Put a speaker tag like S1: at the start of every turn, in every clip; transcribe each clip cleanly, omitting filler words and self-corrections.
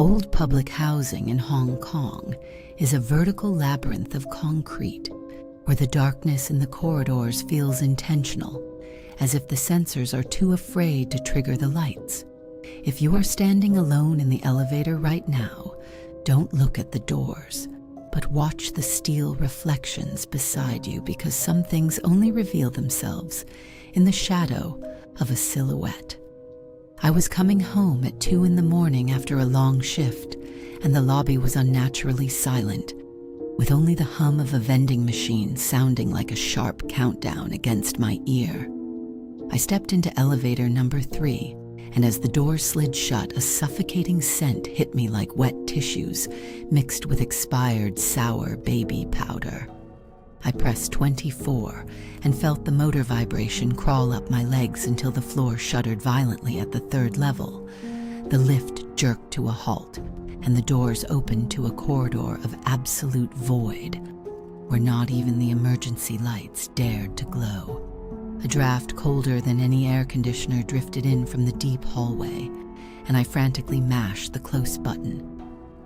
S1: Old public housing in Hong Kong is a vertical labyrinth of concrete where the darkness in the corridors feels intentional, as if the sensors are too afraid to trigger the lights. If you are standing alone in the elevator right now, don't look at the doors, but watch the steel reflections beside you, because some things only reveal themselves in the shadow of a silhouette. I was coming home at 2 in the morning after a long shift, and the lobby was unnaturally silent, with only the hum of a vending machine sounding like a sharp countdown against my ear. I stepped into elevator number 3, and as the door slid shut, a suffocating scent hit me like wet tissues mixed with expired sour baby powder. I pressed 24 and felt the motor vibration crawl up my legs until the floor shuddered violently at the 3rd level. The lift jerked to a halt, and the doors opened to a corridor of absolute void, where not even the emergency lights dared to glow. A draft colder than any air conditioner drifted in from the deep hallway, and I frantically mashed the close button.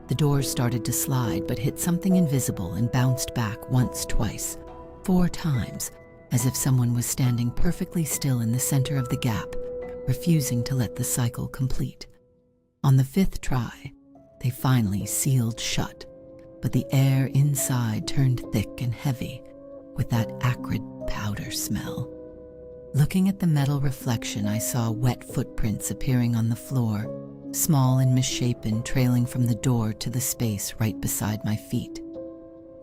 S1: The doors started to slide, but hit something invisible and bounced back once, twice, 4 times, as if someone was standing perfectly still in the center of the gap, refusing to let the cycle complete. On the 5th try, they finally sealed shut, but the air inside turned thick and heavy, with that acrid powder smell. Looking at the metal reflection, I saw wet footprints appearing on the floor, small and misshapen, trailing from the door to the space right beside my feet.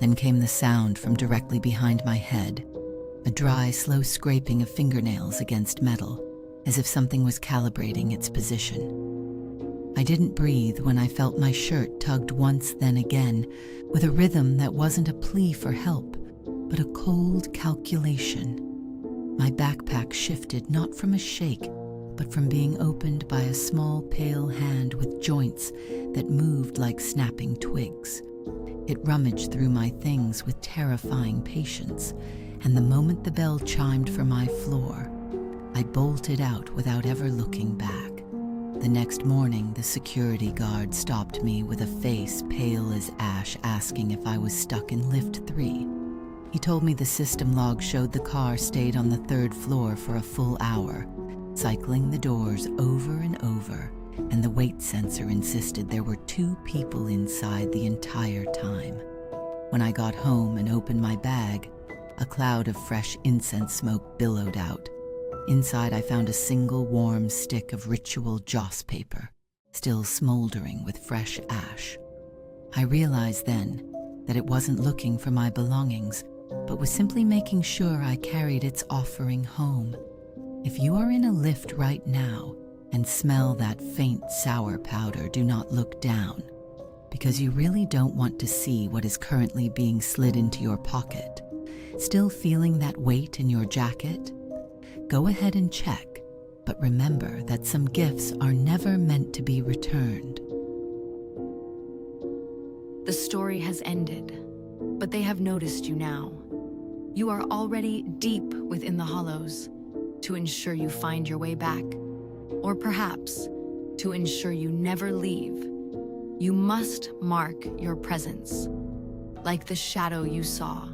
S1: Then came the sound from directly behind my head, a dry, slow scraping of fingernails against metal, as if something was calibrating its position. I didn't breathe when I felt my shirt tugged once, then again, with a rhythm that wasn't a plea for help, but a cold calculation. My backpack shifted, not from a shake, but from being opened by a small, pale hand with joints that moved like snapping twigs. It rummaged through my things with terrifying patience, and the moment the bell chimed for my floor, I bolted out without ever looking back. The next morning, the security guard stopped me with a face pale as ash, asking if I was stuck in lift 3. He told me the system log showed the car stayed on the 3rd floor for a full hour, cycling the doors over and over, and the weight sensor insisted there were 2 people inside the entire time. When I got home and opened my bag, a cloud of fresh incense smoke billowed out. Inside, I found a single warm stick of ritual joss paper, still smoldering with fresh ash. I realized then that it wasn't looking for my belongings, but was simply making sure I carried its offering home. If you are in a lift right now and smell that faint sour powder, do not look down, because you really don't want to see what is currently being slid into your pocket. Still feeling that weight in your jacket? Go ahead and check, but remember that some gifts are never meant to be returned.
S2: The story has ended, but they have noticed you now. You are already deep within the hollows. To ensure you find your way back, or perhaps to ensure you never leave, you must mark your presence. Like the shadow you saw,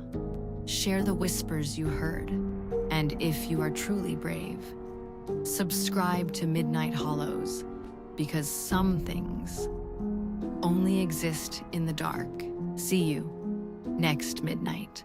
S2: share the whispers you heard, and if you are truly brave, subscribe to Midnight Hollows, because some things only exist in the dark. See you next midnight.